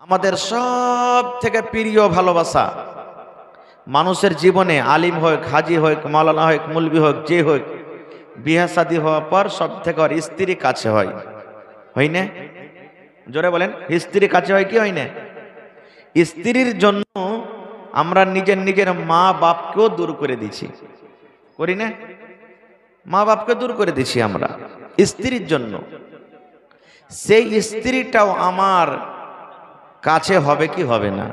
আমাদের সব থেকে প্রিয় ভালোবাসা মানুষের জীবনে, আলিম হোক, হাজি হোক, মাওলানা হোক, মুলবি হোক, যে হোক, বিয়ে শাদী হওয়ার পর সব থেকে ওর স্ত্রী কাছে হয়, হয় না? জোরে বলেন, স্ত্রী কাছে হয় কি হয় না? স্ত্রীর জন্য আমরা নিজের নিজের মা বাপকেও দূর করে দিছি, করি না? মা বাপকে দূর করে দিছি আমরা স্ত্রীর জন্য। সেই স্ত্রীটাও আমার কাছে হবে কি হবে না?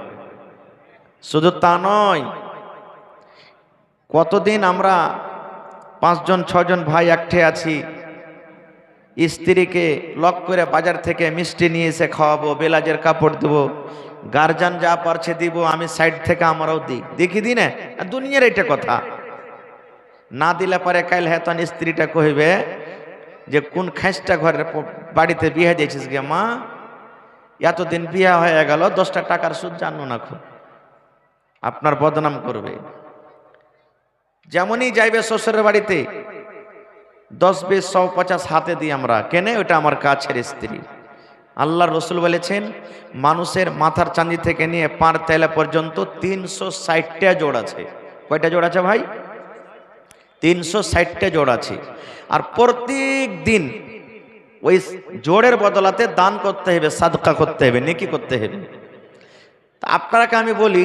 শুধু তা নয়, কতদিন আমরা 5 জন 6 জন ভাই একঠে আছি, স্ত্রীকে লক করে বাজার থেকে মিষ্টি নিয়ে এসে খাওয়াবো, বেলাজের কাপড় দেবো, গার্জান যা পারছে দিব, আমি সাইড থেকে আমরাও দেখি দিই না? দুনিয়ার এটা কথা। না দিলে পরে কাল হ্যাঁ তখন স্ত্রীটা কহিবে যে কোন খাইসটা ঘরের বাড়িতে বিয়ে দিয়েছিস গে মা, এতদিন বিয়ে হয়ে গেল, 10টা টাকার সুদ জানো না, খুব আপনার বদনাম করবে। যেমনই যাইবে শ্বশুরের বাড়িতে 10 20 100 50 হাতে দিই আমরা, কেনে? ওটা আমার কাছের স্ত্রী। আল্লাহর রসুল বলেছেন মানুষের মাথার চাঁদি থেকে নিয়ে পার তেলা পর্যন্ত 360টা জোড় আছে। কয়টা জোড় আছে ভাই? 360টা জোড় আছে। আর প্রত্যেক দিন ওই জোড়ের বদলাতে দান করতে হবে, সাদকা করতে হবে, নেকি করতে হবে। আপনারাকে আমি বলি,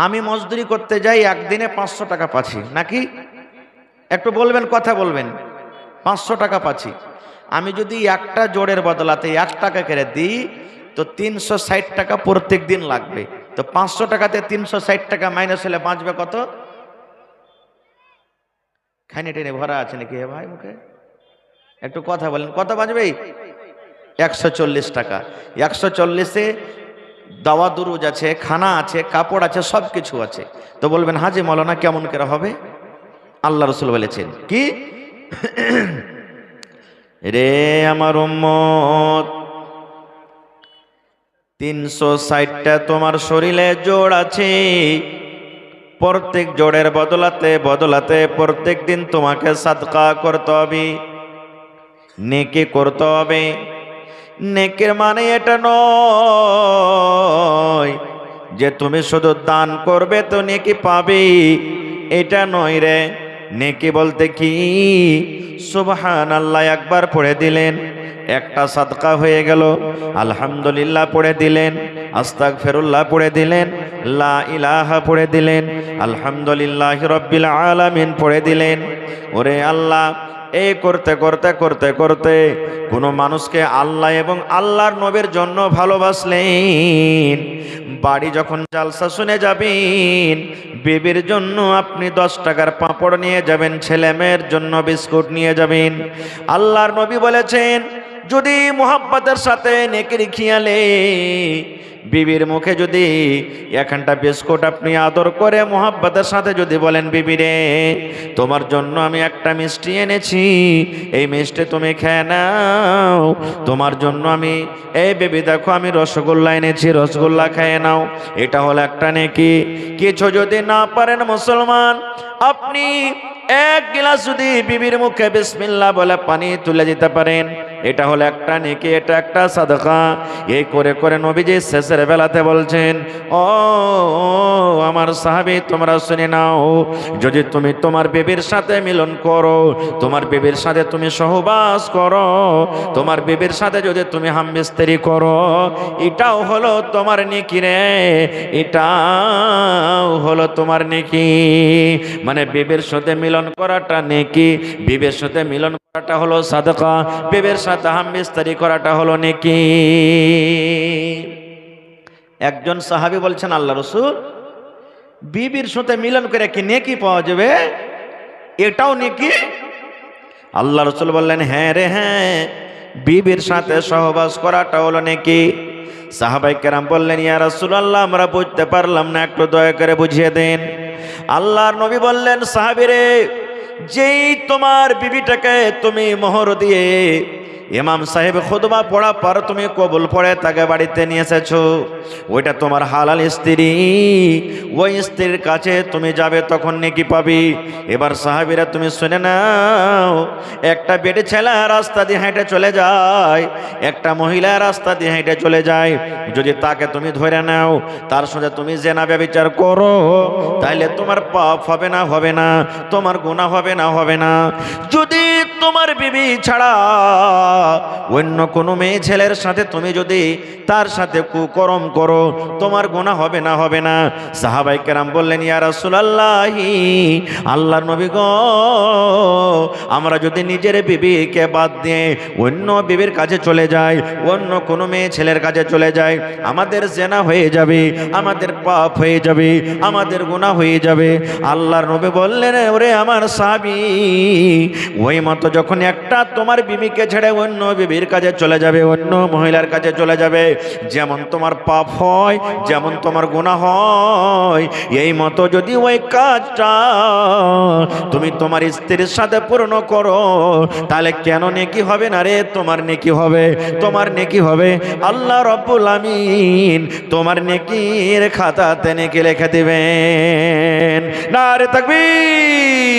আমি মজদুরি করতে যাই, একদিনে 500 টাকা পাচ্ছি নাকি? একটু বলবেন, কথা বলবেন। 500 টাকা পাচ্ছি। আমি যদি একটা জোড়ের বদলাতে 1 টাকা করে দিই তো 360 টাকা প্রত্যেক দিন লাগবে। তো 500 টাকাতে 360 টাকা মাইনাস হলে বাঁচবে কত? খাইনে টেনে ভরা আছে নাকি হে ভাই মুখে? একটু কথা বলেন, কত বাঁচবে? 140 টাকা। 140-এ দাওয়া দুরুজ আছে, খানা আছে, কাপড় আছে, সব কিছু আছে। তো বলবেন হাজি মাওলানা কেমন করে হবে? আল্লাহ রসুল বলেছেন কি, রে আমার উম্মত, 360টা তোমার শরীরে জোড় আছে, প্রত্যেক জোড়ের বদলাতে বদলাতে প্রত্যেক দিন তোমাকে সাদকা করতে হবে, নেকি করতে হবে। নেকির মানে এটা নয় যে তুমি শুধু দান করবে তো নেকি পাবে, এটা নয় রে। নেকি বলতে কি, সুবহানাল্লাহ একবার পড়ে দিলেন, একটা সাদকা হয়ে গেল। আলহামদুলিল্লাহ পড়ে দিলেন, আস্তাগফিরুল্লাহ পড়ে দিলেন, লা ইলাহা পড়ে দিলেন, আলহামদুলিল্লাহি রাব্বিল আলামিন পড়ে দিলেন। ওরে আল্লাহ, এই করতে করতে করতে করতে কোনো মানুষকে আল্লাহ এবং আল্লাহর নবীর জন্য ভালোবাসলেন। বাড়ি যখন জালসা শুনে যাবেন, বেবির জন্য আপনি 10 টাকার পাঁপড় নিয়ে যাবেন, ছেলে মেয়ের জন্য বিস্কুট নিয়ে যাবেন। আল্লাহর নবী বলেছেন যদি মোহাব্বতের সাথে নেকির খিয়ালে বিবির মুখে যদি এখানটা বিস্কুট আপনি আদর করে মোহাব্বতের সাথে যদি বলেন বিবি রে তোমার জন্য আমি একটা মিষ্টি এনেছি, এই মিষ্টি তুমি খেয়ে নাও, তোমার জন্য আমি, এই বেবি দেখো আমি রসগোল্লা এনেছি, রসগোল্লা খেয়ে নাও, এটা হলো একটা নেকি। কিছু যদি না পারেন মুসলমান, আপনি 1 গিলাস যদি বিবির মুখে বিসমিল্লাহ বলে পানি তুলে দিতে পারেন, এটা হলো একটা নেকি, এটা একটা সাদকা। এই করে করে নবীজি শেষের বেলাতে বলছেন, ও আমার সাহাবী তোমরা শুনে নাও, যদি তুমি তোমার বেবির সাথে মিলন করো, তোমার বেবির সাথে তুমি সহবাস করো, তোমার বেবির সাথে যদি তুমি হামবিস্তারি করো, এটাও হলো তোমার নেকি রে, এটাও হলো তোমার নেকি। মানে বেবির সাথে মিলন করাটা নেকি, বিবির সাথে মিলন করাটা হলো সাদকা, বিবির সাথে হামবিস্তারি করাটা হলো নেকি। একজন সাহাবী বলছেন আল্লাহ রাসূল, বিবির সাথে মিলন করে কি নেকি পাওয়া যাবে? এটাও নেকি? আল্লাহ রাসূল বললেন হ্যাঁ রে হ্যাঁ, বিবির সাথে সহবাস করাটা হলো নেকি। সাহাবায়ে কেরাম বললেন ইয়া রাসূলুল্লাহ আমরা বুঝতে পারলাম না, একটু দয়া করে বুঝিয়ে দেন। আল্লাহর নবী বললেন সাহাবীরে, যেই তোমার বিবিটাকে তুমি মোহর দিয়ে ইমাম সাহেব খুতবা পড়া পর তুমি কবুল পড়ে তাকে বাড়িতে নিয়ে এসেছো, ওইটা তোমার হালাল স্ত্রী, ওই স্ত্রীর কাছে তুমি যাবে তখন নেকি পাবি। এবার সাহাবীরা তুমি শুনে নাও, একটা বেটে ছেলে রাস্তা দিয়ে হেঁটে চলে যায়, একটা মহিলা রাস্তা দিয়ে হেঁটে চলে যায়, যদি তাকে তুমি ধরে নাও, তার সাথে তুমি জেনা ব্যভিচার করো, তাইলে তোমার পাপ হবে না? হবে না? তোমার গুনাহ হবে না? হবে না? যদি তোমার বিবি ছাড়া অন্য কোনো মেয়ে ছেলের সাথে তুমি যদি তার সাথে কুকর্ম করো, তোমার গুনাহ হবে না? হবে না? সাহাবায়ে কেরাম বললেন, ইয়া রাসূলুল্লাহ, আল্লাহর নবী গো, আমরা যদি নিজের বিবিকে বাদ দিয়ে অন্য বিবির কাছে চলে যাই, অন্য কোনো মেয়ে ছেলের কাছে চলে যাই, আমাদের জেনা হয়ে যাবে, আমাদের পাপ হয়ে যাবে, আমাদের গুনাহ হয়ে যাবে। আল্লাহর নবী বললেন, ওরে আমার সাহাবী, ওই মতো যখন একটা তোমার বিবিকে ছেড়ে অন্য বিবির কাছে চলে যাবে, অন্য মহিলার কাছে চলে যাবে, যেমন তোমার পাপ হয়, যেমন তোমার গুনাহ হয়, এই মতো যদি ওই কাজটা তুমি তোমার স্ত্রীর সাথে পূর্ণ করো, তাহলে কেন নেকি হবে না রে? তোমার নেকি হবে, তোমার নেকি হবে। আল্লাহ রাব্বুল আমিন তোমার নেকির খাতাতে নেকি লিখে দিবেন। নারে তাকবীর।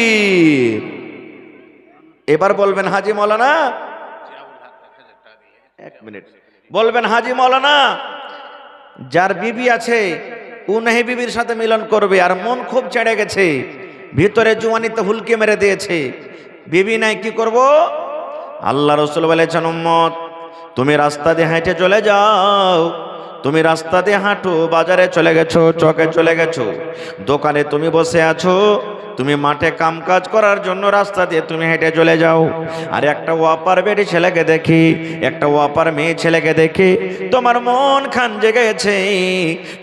এবার বলবেন, হাজী মাওলানা, এক মিনিট, বলবেন, হাজী মাওলানা, যার বিবি আছে ও নাহি বিবির সাথে মিলন করবে, আর মন খুব চেড়ে গেছে, ভিতরে জুয়ানিতে হুলকি মেরে দিয়েছে, বিবি নাই, কি করব? আল্লাহ রাসূল বলেছেন, উম্মত, তুমি রাস্তা দিয়ে হেঁটে চলে যাও, তুমি রাস্তা দিয়ে হাঁটো, বাজারে চলে গেছো, চকে চলে গেছো, দোকানে তুমি বসে আছো, তুমি মাঠে কামকাজ করার জন্য রাস্তা দিয়ে তুমি হেঁটে চলে যাও, আর একটা ওয়াপার বেটি ছেলেকে দেখি, একটা ওয়াপার মেয়ে ছেলেকে দেখি, তোমার মন খান জেগে গেছে,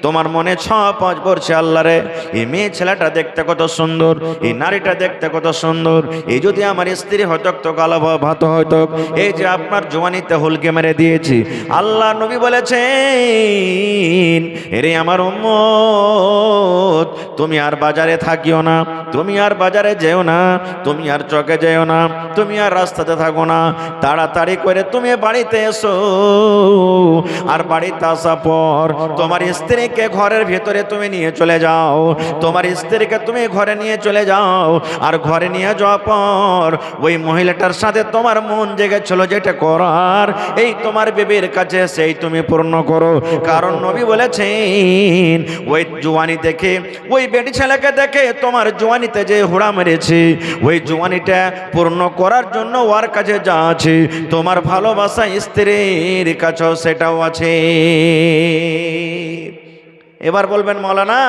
তোমার মনে ছপাঁচ পড়ছে, আল্লাহ রে, এই মেয়ে ছেলেটা দেখতে কত সুন্দর, এই নারীটা দেখতে কত সুন্দর, এই যদি আমার স্ত্রী হয়তো তো কালো ভাত হয়তো, এই যে আপনার জওয়ানিতে হুলকে মেরে দিয়েছি। আল্লাহ নবী বলেছেন, এরে আমার উম্মত, তুমি আর বাজারে থাকিও না, তুমি আর বাজারে যেও না, তুমি আর চকে যেও না, তুমি আর রাস্তাতে থাকো না, তাড়াতাড়ি করে তুমি বাড়িতে এসো, আর বাড়িতে আসার পর তোমার স্ত্রীকে ঘরের ভেতরে তুমি নিয়ে চলে যাও, তোমার স্ত্রীকে তুমি ঘরে নিয়ে চলে যাও, আর ঘরে নিয়ে যাওয়ার পর ওই মহিলাটার সাথে তোমার মন জেগেছিল যেটা করার, এই তোমার বিবির কাছে সেই তুমি পূর্ণ করো। কারণ নবী বলেছেন, ওই জওয়ানি দেখে, ওই বেটি ছেলেকে দেখে তোমার জওয়ানিতে যে হুড়া মেরেছে, ওই জওয়ানিটা পূর্ণ করার জন্য ওর কাছে যা আছে, তোমার ভালোবাসা স্ত্রীর কাছেও সেটাও আছে। এবার বলবেন, মাওলানা,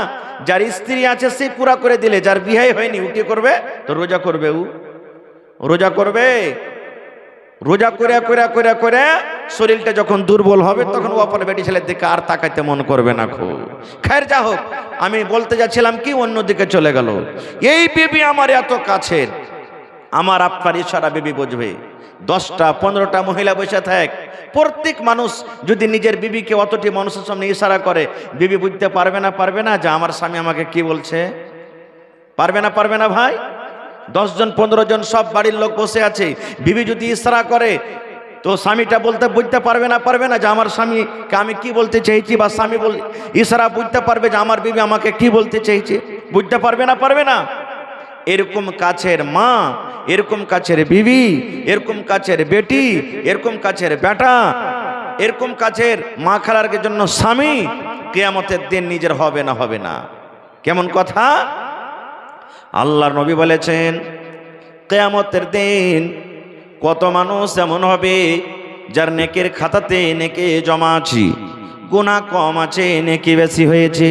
যার স্ত্রী আছে সে পুরা করে দিলে, যার বিয়ে হয়নি ও কি করবে? তো রোজা করবে, ও রোজা করবে, রোজা করে করে করে করে শরীরটা যখন দুর্বল হবে, তখন ও আপনার বেটি ছেলের দিকে আর তাকাইতে মন করবে না। খুব খায়ের, যা হোক, আমি বলতে যাচ্ছিলাম কি, অন্যদিকে চলে গেল। এই বিবি আমার এত কাছের, আমার আপনার ইশারা বিবি বুঝবে। 10টা 15টা মহিলা বসে থাক, প্রত্যেক মানুষ যদি নিজের বিবিকে অতটি মানুষের সামনে ইশারা করে, বিবি বুঝতে পারবে না? পারবে না যে আমার স্বামী আমাকে কি বলছে? পারবে না? পারবে না ভাই? 10 জন 15 জন সব বাড়ির লোক বসে আছে, বিবি যদি ইশারা করে, তো স্বামীটা বুঝতে পারবে না? পারবে না যে আমার স্বামীকে আমি কি বলতে চাইছি, বা স্বামী ইশারা বুঝতে পারবে যে আমার বিবি আমাকে কি বলতে চাইছে? বুঝতে পারবে না? পারবে না? এরকম কাছের মা, এরকম কাছের বিবি, এরকম কাছের বেটি, এরকম কাছের বেটা, এরকম কাছের মা খালার জন্য স্বামী কিয়ামতের দিন নিজের হবে না? হবে না? কেমন কথা! আল্লাহর নবী বলেছেন, কিয়ামতের দিন কত মানুষ এমন হবে যার নেকের খাতাতে নেকে জমা আছে, গুনাহ কম আছে, নেকি বেশি হয়েছে।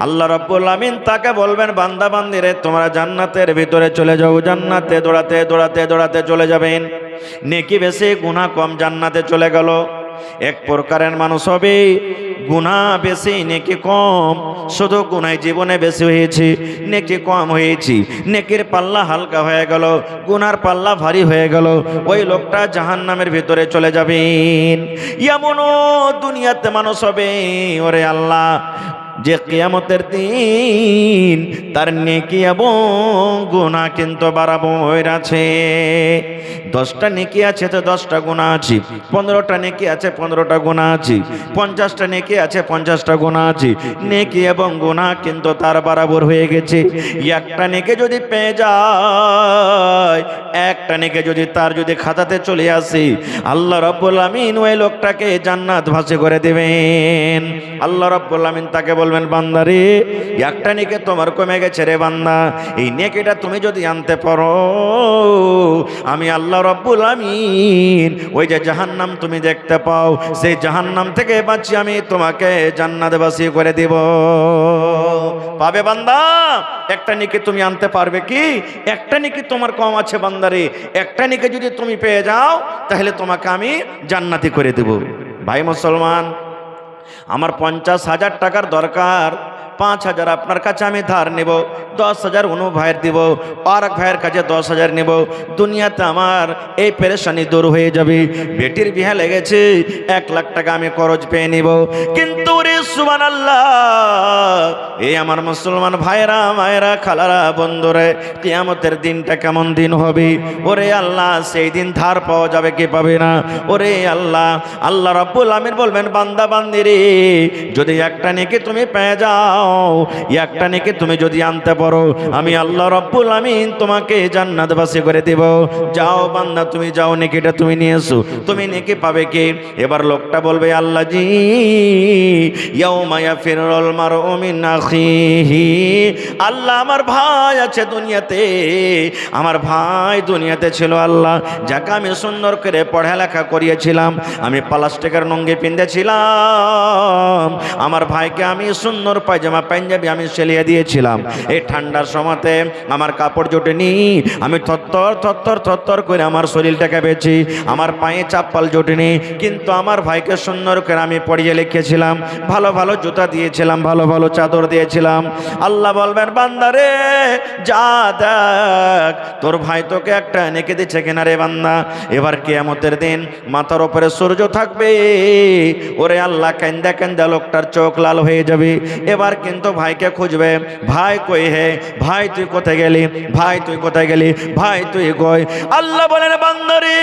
আল্লাহ রাব্বুল আমিন তাকে বলবেন, বান্দা বান্দিরে, তোমরা জান্নাতের ভিতরে চলে যাও। জান্নাতে দৌড়াতে দৌড়াতে দৌড়াতে চলে যাবেন, নেকি বেশি, গুনাহ কম, জান্নাতে চলে গেল। এক প্রকারের মানুষ হবে, গুনাহ বেশি নেকি কম, শুধু গুনাহ জীবনে বেশি হয়েছে, নেকি কম হয়েছে, নেকির পাল্লা হালকা হয়ে গেল, গুনার পাল্লা ভারী হয়ে গেল, ওই লোকটা জাহান্নামের ভিতরে চলে যাবেন। এমনও দুনিয়াতে মানুষ হবে, ওরে আল্লাহ, যে কিয়ামতের দিন তার নেকি এবং গুনাহ কিন্তু বরাবর আছে। 10টা নেকি আছে তো 10টা গুনাহ আছে, 15টা নেকি আছে 15টা গুনাহ আছে, 50টা নেকি আছে 50টা গুনাহ আছে। নেকি এবং গুনাহ কিন্তু তার বরাবর হয়ে গেছে। একটা নেকি যদি পেয়ে যায়, একটা নেকি যদি তার যদি খাতাতে চলে আসে, আল্লাহ রাব্বুল আমিন ওই লোকটাকে জান্নাত ভাসি করে দিবেন। আল্লাহ রাব্বুল আমিন তাকে বলবেন, বান্দারে একটা নেকি তোমার কমে গেছে রে বান্দা, এই নেকিটা তুমি যদি আনতে পারো, আমি আল্লাহ রাব্বুল আমিন ওই যে জাহান্নাম তুমি দেখতে পাও, সেই জাহান্নাম থেকে বাঁচিয়ে আমি তোমাকে জান্নাত বাসি করে দিব। পাবে বান্দা? একটা নেকি তুমি আনতে পারবে কি? একটা নেকি তোমার কম আছে বান্দারে, একটা নেকি যদি তুমি পেয়ে যাও তাহলে তোমাকে আমি জান্নাতি করে দেব। ভাই মুসলমান, আমার 50,000 টাকার দরকার, 5,000 আপনার কাছে আমি ধার নেব, 10,000 অনু ভাইয়ের দিব, আর এক ভাইয়ের কাছে 10,000 নেব। দুনিয়াতে আমার এই পেরেশানি দূর হয়ে যাবে। বেটির বিয়ে লেগেছে, 1 লাখ টাকা আমি খরচ পেয়ে নিব। কিন্তু রে সুবহানাল্লাহ, এই আমার মুসলমান ভাইরা, মায়েরা, খালারা, বন্ধুরে, কিয়ামতের দিনটা কেমন দিন হবে? ওরে আল্লাহ, সেই দিন ধার পাওয়া যাবে কি পাবে না? ওরে আল্লাহ, আল্লাহ রাব্বুল আমিন বলবেন, বান্দা বান্দিরে, যদি একটা নেকি তুমি পেয়ে যাও, একটা নেকি তুমি যদি আনতে পারো, আমি আল্লাহ রাব্বুল আমিন তোমাকে জান্নাতবাসী করে দেব। যাও বান্দা, তুমি যাও, নেকিটা তুমি নিয়ে এসো। তুমি নেকি পাবে কি? এবার লোকটা বলবে, আল্লাহ জি, ইয়াউমা ইয়াফিরুল মারউ মিন আখিহি, আল্লাহ আমার ভাই আছে দুনিয়াতে, আমার ভাই দুনিয়াতে ছিল আল্লাহ, যাকে আমি সুন্দর করে পড়ালেখা করিয়েছিলাম, আমি প্লাস্টিকের লুঙ্গি পিঁধেছিলাম, আমার ভাইকে আমি সুন্দর পায়জামা পাঞ্জাবি আমি সেলিয়ে দিয়েছিলাম। এই ঠান্ডার সময়তে আমার কাপড় জোটেনি, আমি থরথর করে আমার শরীরটাকে বেছি, আমার পায়ে চাপ্পাল জোটেনি, কিন্তু আমার ভাইকে সুন্দর করে আমি পড়িয়ে লিখেছিলাম, ভালো ভালো জুতা দিয়েছিলাম, ভালো ভালো চাদর দিয়েছিলাম। আল্লাহ বলবেন, বান্দারে যা দেখ তোর ভাই তোকে একটা নেকি দিচ্ছে কিনা রে বান্দা। এবার কিয়ামতের দিন মাথার উপরে সূর্য থাকবে, ওরে আল্লাহ, কান্দা কান্দা লোকটার চোখ লাল হয়ে যাবে। এবার কিন্তু ভাইকে খুঁজবে, ভাই কই হে, ভাই তুই কোথায় গেলি, ভাই তুই কোথায় গেলি, ভাই তুই কই? আল্লাহ বলেন, বান্দারে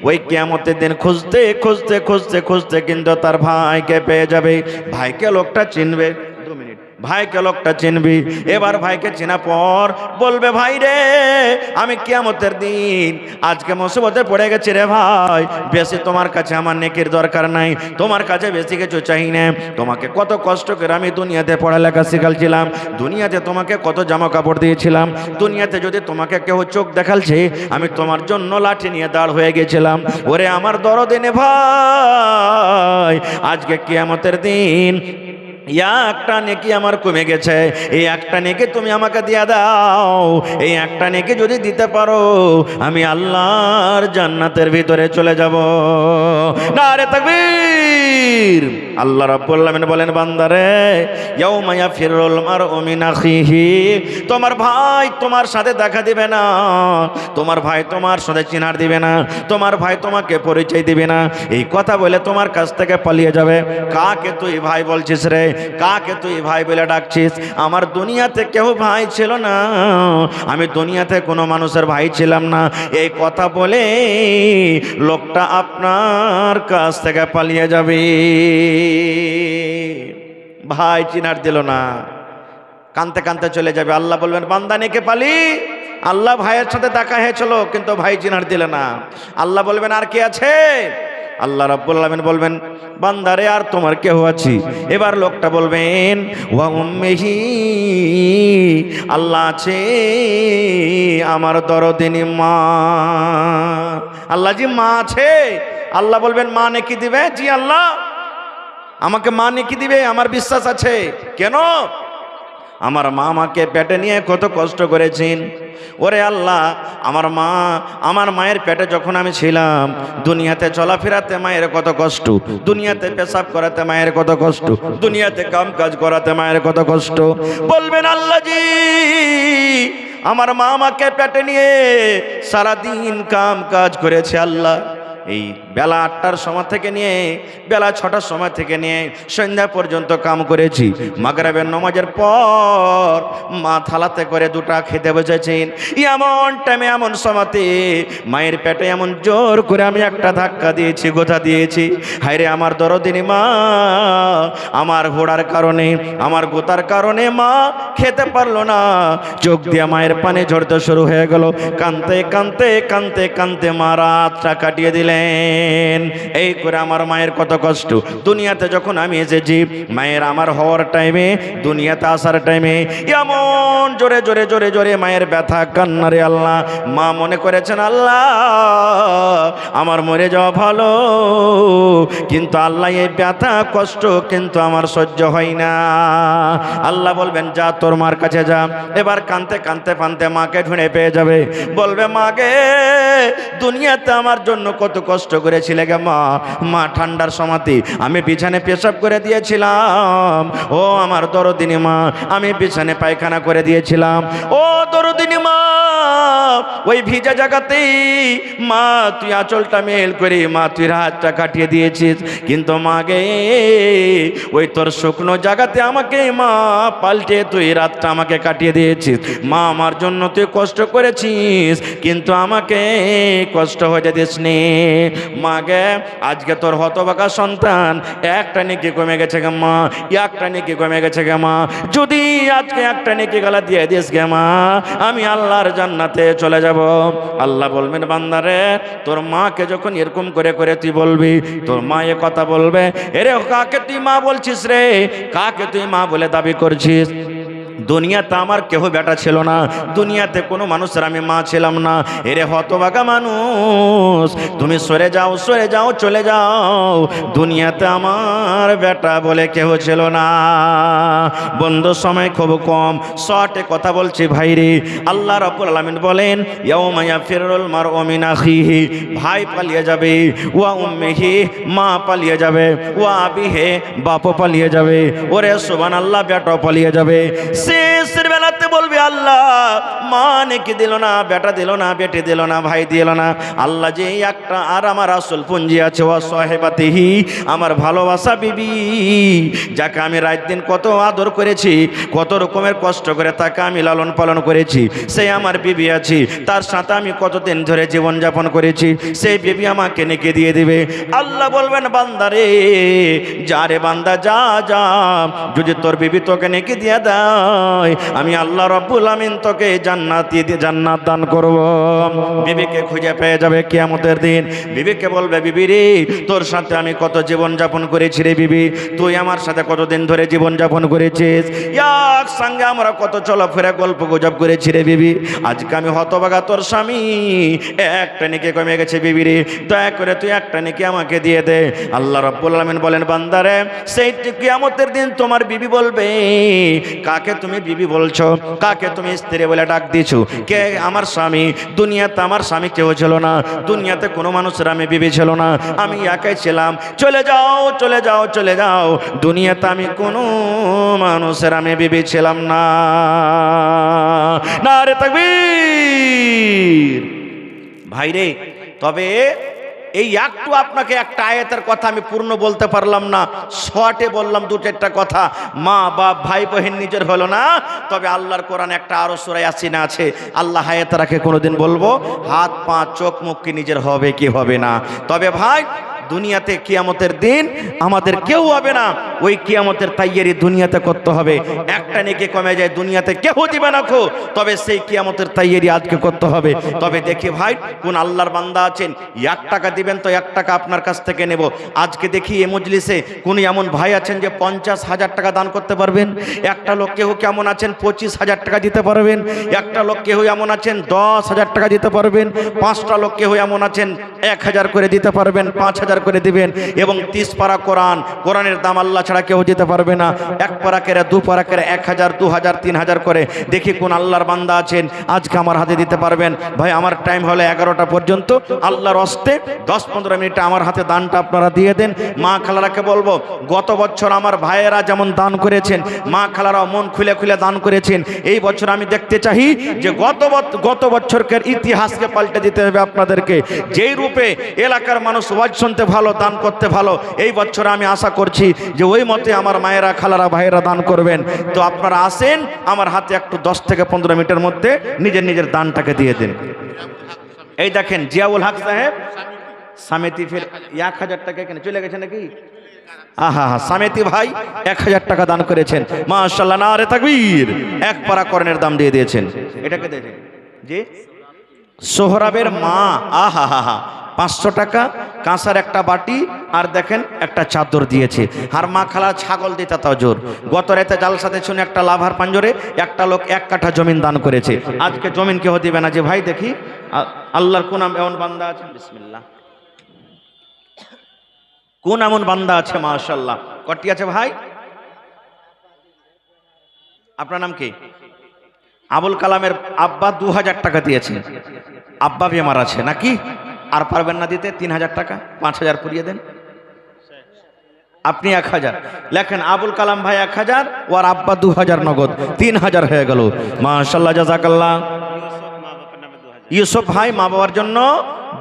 ওই কিয়ামতের দিন খুঁজতে খুঁজতে খুঁজতে খুঁজতে কিন্তু তার ভাইকে পেয়ে যাবে। ভাইকে লোকটা চিনবে, ভাইকে লোকটা চিনবি। এবার ভাইকে চেনা পর বলবে, ভাই রে, আমি কিয়ামতের দিন আজকে মুসিবতে পড়ে গেছি রে ভাই, বেশি তোমার কাছে আমার নেকির দরকার নাই, তোমার কাছে বেশি কিছু চাই না। তোমাকে কত কষ্ট করে আমি দুনিয়াতে পড়ালেখা শিখালছিলাম, দুনিয়াতে তোমাকে কত জামা কাপড় দিয়েছিলাম, দুনিয়াতে যদি তোমাকে কেউ চোখ দেখালছে, আমি তোমার জন্য লাঠি নিয়ে দাঁড় হয়ে গেছিলাম। ওরে আমার দরদিনে ভাই, আজকে কিয়ামতের দিন একটা নেকি আমার কমে গেছে, এই একটা নেকি তুমি আমাকে দিয়ে দাও। এই একটা নেকি যদি দিতে পারো, আমি আল্লাহর জান্নাতের ভিতরে চলে যাব। নারে তাকবীর! আল্লাহ রাব্বুল আমিন বলেন, বান্দারে ইয়াউমা ইয়াফিরুল মারউ মিন আখিহি, তোমার ভাই তোমার সাথে দেখা দিবে না, তোমার ভাই তোমার সাথে চিনার দিবে না, তোমার ভাই তোমাকে পরিচয় দিবে না, এই কথা বলে তোমার কাছ থেকে পালিয়ে যাবে। কাকে তুই ভাই বলছিস রে, কাকে তুই ভাই বলে ডাকছিস? আমার দুনিয়াতে কেউ ভাই ছিল না, আমি দুনিয়াতে কোনো মানুষের ভাই ছিলাম না। এই কথা বলে লোকটা আপনার কাছ থেকে পালিয়ে যাবে। ভাই চিনার দিল না, কানতে কানতে চলে যাবে। আল্লাহ বলবেন, বান্দা নেকে পালি, আল্লাহ ভাইয়ের সাথে দেখা হয়েছিল কিন্তু ভাই চিনার দিলে না। আল্লাহ বলবেন, আর কে আছে? আল্লাহ রাব্বুল আলামিন বলবেন, বান্দারে আর তোমার কেউ আছে? এবার লোকটা বলবেন, ওয়া উম্মিহি, আল্লাহ আছে আমার দরদিনী মা। আল্লাহ জি মা আছে। আল্লাহ বলবেন, মা নেকি দিবে? জি আল্লাহ, আমাকে মা নেকি দিবে, আমার বিশ্বাস আছে। কেন? আমার মা আমাকে পেটে নিয়ে কত কষ্ট করেছেন। ওরে আল্লাহ, আমার মায়ের পেটে যখন আমি ছিলাম, দুনিয়াতে চলাফেরাতে মায়ের কত কষ্ট, দুনিয়াতে পেশাব করাতে মায়ের কত কষ্ট, দুনিয়াতে কাম কাজ করাতে মায়ের কত কষ্ট। বলবেন, আল্লাহ জি আমার মা আমাকে পেটে নিয়ে সারাদিন কাম কাজ করেছে, আল্লাহ এই বেলা 8টার সময় থেকে নিয়ে বেলা 6টার সময় থেকে নিয়ে সন্ধ্যা পর্যন্ত কাম করেছি। মাগরিবের নামাজের পর মা থালাতে করে দুটা খেতে বসেছেন। এমন টাইমে এমন সময়তে মায়ের পেটে এমন জোর করে আমি একটা ধাক্কা দিয়েছি, গোথা দিয়েছি। হায়রে আমার দরদিনী মা, আমার ঘোড়ার কারণে, আমার গোতার কারণে মা খেতে পারলো না। চোখ দিয়ে মায়ের পানি ঝরতে শুরু হয়ে গেল। কানতে কানতে কানতে কানতে মা রাতটা কাটিয়ে দিলেন। এই করে আমার মায়ের কত কষ্ট। দুনিয়াতে যখন আমি এসেছি, মায়ের আমার হওয়ার টাইমে, দুনিয়াতে আসার টাইমে এমন জোরে জোরে জোরে জোরে মায়ের ব্যথা কান্নারে আল্লাহ। মা মনে করেছেন আল্লাহ আমার মরে যাওয়া ভালো, কিন্তু আল্লাহ এই ব্যথা কষ্ট কিন্তু আমার সহ্য হয় না। আল্লাহ বলবেন যা তোর মার কাছে যা। এবার কানতে কানতে কানতে মাকে ঢুঁড়ে পেয়ে যাবে। বলবে মাকে দুনিয়াতে আমার জন্য কত কষ্ট করেছিলে গে মা। মা ঠান্ডার সময়তে আমি বিছানে পেশাব করে দিয়েছিলাম। ও আমার দরদিনী মা, আমি বিছানে পায়খানা করে দিয়েছিলাম। ও দরদিনী মা, ওই ভিজা জায়গাতেই মা তুই আঁচলটা মেল করে মা তুই হাতটা কাটিয়ে দিয়েছিস। কিন্তু মাগে ওই তোর শুকনো জায়গাতে আমাকে মা পাল্টে তুই রাতটা আমাকে কাটিয়ে দিয়েছিস। মা আমার জন্য তুই কষ্ট করেছিস, কিন্তু আমাকে কষ্ট হয়ে দিস নি। মাগে আজকে তোর হতভাগা সন্তান একটা নেকি কমে গেছে গে মা, একটা নেকি কমে গেছে গে মা। যদি আজকে একটা নেকি গালা দিয়ে দিস গে মা, আমি আল্লাহর জান্নাতে চলে যাব। আল্লাহ বলবেন বান্দারে তোর মাকে যখন এরকম করে করে তুই বলবি, তোর মা এ কথা বলবে, এরে কাকে তুই মা বলছিস রে, কাকে তুই মা বলে দাবি করছিস? দুনিয়াতে আমার কেহ বেটা ছিল না, দুনিয়াতে কোনো মানুষের আমি মা ছিলাম না। এরে হতভাগা মানুষ, তুমি সরে যাও, সরে যাও, চলে যাও। দুনিয়াতে আমার বেটা বলে কেহ ছিল না। বন্ধু সময় খুব কম, শর্টে কথা বলছি ভাইরে। আল্লাহ রাব্বুল আলামিন বলেন ইয়াউমা ইয়াফিরুল মারউ মিন আখিহি, ভাই পালিয়ে যাবে। ওয়া উম্মিহি, মা পালিয়ে যাবে। ওয়া আবিহি, বাপ পালিয়ে যাবে। ওরে সুবহানাল্লাহ, বেটা পালিয়ে যাবে। শেষের বেলাতে বলবে আল্লাহ মা নেকি দিল না, বেটা দিল না, বেটে দিল না, ভাই দিল না। আল্লাহ যে একটা আর আমার আসল পুঞ্জি আছে, ওয়া সাহেবাতিহি, আমার ভালোবাসা বিবি, যাকে আমি রাত দিন কত আদর করেছি, কত রকমের কষ্ট করে তাকে আমি লালন পালন করেছি, সেই আমার বিবি আছে, তার সাথে আমি কতদিন ধরে জীবনযাপন করেছি, সেই বিবি আমাকে নেকি দিয়ে দিবে। আল্লাহ বলবেন বান্দারে যা রে বান্দা যা যা, যদি তোর বিবি তোকে নেকি দিয়ে দেয়, আমি আল্লাহ রাব্বুল আমিন তোকে জান্নাত দান করব। বিবিকে খুঁজে পেয়ে যাবে কিয়ামতের দিন। বিবিকে বলবে বিবি রে তোর সাথে আমি কত জীবন যাপন করেছি রে বিবি, তুই আমার সাথে কতদিন ধরে জীবন যাপন করেছিস, এক সঙ্গে আমরা কত চলাফেরা গল্প গুজব করেছি রে বিবি। আজকে আমি হতভাগা তোর স্বামী, একটা নেকি কমে গেছে বিবি রে, দয়া করে তুই একটা নেকি আমাকে দিয়ে দে। আল্লাহ রাব্বুল আমিন বলেন বান্দারে সেই কিয়ামতের দিন তোমার বিবি বলবে কাকে তুমি বিবি বলছো, কাকে তুমি স্ত্রী বলে ডাক দিছো, কে আমার স্বামী? দুনিয়াতে আমার স্বামী কেউ ছিল না, দুনিয়াতে কোনো মানুষের আমি বিবি ছিল না, আমি একাই ছিলাম। চলে যাও, চলে যাও, চলে যাও, দুনিয়াতে আমি কোনো মানুষের আমি বিবি ছিলাম না। নারে তাকবীর। ভাইরে তবে এই একটু আপনাকে একটা আয়াতের কথা আমি পূর্ণ বলতে পারলাম না, শর্টে বললাম দু চারটা কথা। মা বাপ ভাই বোন নিজের হলো না, তবে আল্লাহর কোরআন একটা আরো সূরা ইয়াসিন আছে, আল্লাহ আয়াত রাখে কোনোদিন বলবো হাত পা চোখ মুখ কি নিজের হবে কি হবে না। তবে ভাই দুনিয়াতে কিয়ামতের দিন আমাদের কেউ হবে না, ওই কিয়ামতের তাইয়ারি দুনিয়াতে করতে হবে। একটা নেকি কমে যায় দুনিয়াতে কেউ দিবে না খো, তবে সেই কিয়ামতের তাইয়ারি আজকে করতে হবে। তবে দেখি ভাই কোন আল্লাহর বান্দা আছেন 1 টাকা দিবেন তো 1 টাকা আপনার কাছ থেকে নেব। আজকে দেখি এই মজলিসে কোন এমন ভাই আছেন যে 50,000 টাকা দান করতে পারবেন? একটা লোক কেউ কেমন আছেন 25,000 টাকা দিতে পারবেন? একটা লোক কেউ এমন আছেন 10,000 টাকা দিতে পারবেন? 5টা লোক কেউ এমন আছেন 1,000 করে দিতে পারবেন, 5,000 করে দিবেন এবং 30 পারা কোরআন, কোরআনের দাম আল্লাহ ছাড়া কেউ দিতে পারবে না। 1 পারা করে 2 পারা করে 1000, 2000, 3000 করে দেখি কোন আল্লাহর বান্দা আছেন আজকে আমার হাতে দিতে পারবেন। ভাই আমার টাইম হলো 11টা পর্যন্ত, আল্লাহর হস্তে 10-15 মিনিটে আমার হাতে দানটা আপনারা দিয়ে দেন। মা খালারাকে বলবো গত বছর আমার ভাইয়েরা যেমন দান করেছেন, মা খালারাও মন খুলে খুলে দান করেছেন। এই বছর আমি দেখতে চাই যে গত বছরকার ইতিহাসকে পাল্টে দিতে হবে আপনাদেরকে। যেই রূপে এলাকার মানুষ ওয়াজ শুনতে ভালো, দান করতে ভালো, এই বছর আমি আশা করছি যে ওই মতে আমার মায়েরা খালারা ভাইয়েরা দান করবেন। তো আপনারা আসেন আমার হাতে একটু 10 থেকে 15 মিনিটের মধ্যে নিজের নিজের দানটাকে দিয়ে দিন। এই দেখেন জিয়াউল হক সাহেব সামেতি ফের 1000 টাকা এখানে চলে গেছে নাকি? আহা হা, সামেতি ভাই 1000 টাকা দান করেছেন, মাশাআল্লাহ, নারে তাকবীর। 1 পারা কোরআনের দাম দিয়ে দিয়েছেন। এটাকে দেখেন জি সোহরাবের মা, আহা হা হা, 500 টাকা, কাঁসার একটা বাটি আর দেখেন একটা চাদর দিয়েছে। আর মা খালা ছাগল দিতে তাও জোর। গত রাতে জালসাতে শুনে একটা লাভার পাঞ্জরে একটা লোক 1 কাঠা জমিন দান করেছে। আজকে জমিন কেউ দিবে না যে ভাই দেখি আল্লাহর কোন এমন বান্দা আছে, বিসমিল্লাহ, কোন এমন বান্দা আছে মাশাআল্লাহ। কটি আছে ভাই? আপনার নাম কি? আবুল কালামের আব্বা 2000 টাকা দিয়েছেন। আব্বা বেমার আছে নাকি? আর পারবেন না দিতে? 3000 টাকা, 5000 পুরিয়ে দেন। আপনি 1000 লেখেন, আবুল কালাম ভাই 1000, ওর আব্বা 2000 নগদ, 3000 হয়ে গেল। মাশাআল্লাহ, জাযাকাল্লাহ। ইউসুফ ভাই মা বাবার জন্য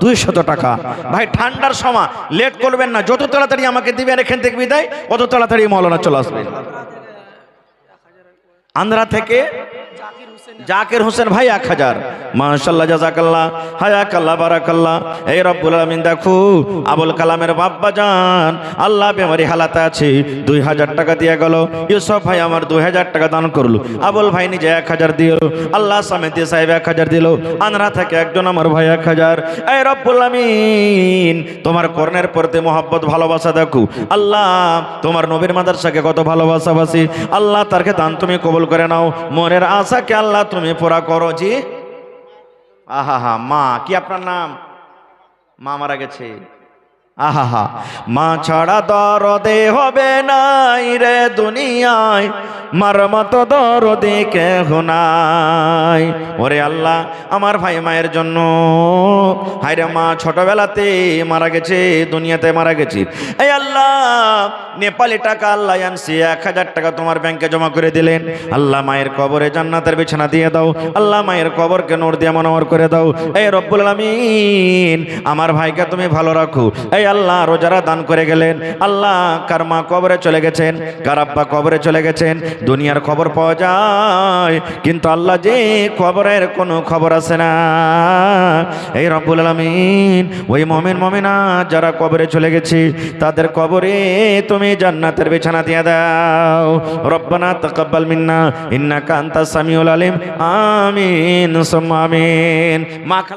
200 টাকা। ভাই ঠান্ডার সময় লেট করবেন না, যত তাড়াতাড়ি আমাকে দিবেন এখান থেকে বিদায়, অত তাড়াতাড়ি মৌলানা চলে আসবেন। আন্ধ্রা থেকে জাকির হোসেন ভাই 1000, মাশাআল্লাহ, জাযাকাল্লাহ, হায়াকাল্লাহ, বারাকাল্লাহ। এই রব্বুল আলামিন দেখো আবুল কালামের বাপ্পা জান আল্লাহ বেমারি হালাতে আছে, 2000 টাকা দিয়ে গেল। ইউসুফ ভাই আমার 2000 টাকা দান করলো, আবুল ভাই নিজে 1000 দিল, আল্লাহ সামেতি সাহেব 1000 দিল, আন্ধ্রা থেকে একজন আমার ভাই 1000। এই রব্বুল আলামিন তোমার কোরআনের প্রতি মহব্বত ভালোবাসা দেখো আল্লাহ, তোমার নবীর মাদ্রাসাকে কত ভালোবাসাবাসি আল্লাহ, তারকে দান তুমি কবুল করে নাও, মনের আশাকে আল্লাহ তুমি পুরা করো। জি আহা হা, মা কি আপনার নাম? মা মারা গেছে, আহা হা, মা ছাড়া দরদে হবে নাই রে দুনিয়ায়, মার মতো দরদে কেহ নাই। ওরে আল্লাহ আমার ভাই মায়ের জন্য, হায়রে মা ছোটবেলাতে মারা গেছে, দুনিয়াতে মারা গেছে। এই আল্লাহ নেপালি টাকা আল্লাহ আনছি 1000 টাকা তোমার ব্যাংকে জমা করে দিলেন। আল্লাহ মায়ের কবরে জান্নাতের বিছানা দিয়ে দাও, আল্লাহ মায়ের কবরকে নূর দিয়ে মনোহর করে দাও। এই রব্বুল আলামিন আমার ভাইকে তুমি ভালো রাখো। এই আল্লাহ আরো যারা দান করে গেলেন, আল্লাহ কার মা কবরে চলে গেছেন, কার আব্বা কবরে চলে গেছেন, দুনিয়ার খবর পাওয়া যায় কিন্তু আল্লাহ যে কবরের কোনো খবর আছে না। এই রব্বুল আলামিন ওই মুমিন মুমিনা যারা কবরে চলে গেছে তাদের কবরে তুমি জান্নাতের বিছানা দিয়ে দাও। রব্বানা তাকাব্বাল মিন্না ইন্নাকা আনতাস সামিউল আলিম, আমিন সুম্মা আমিন। মা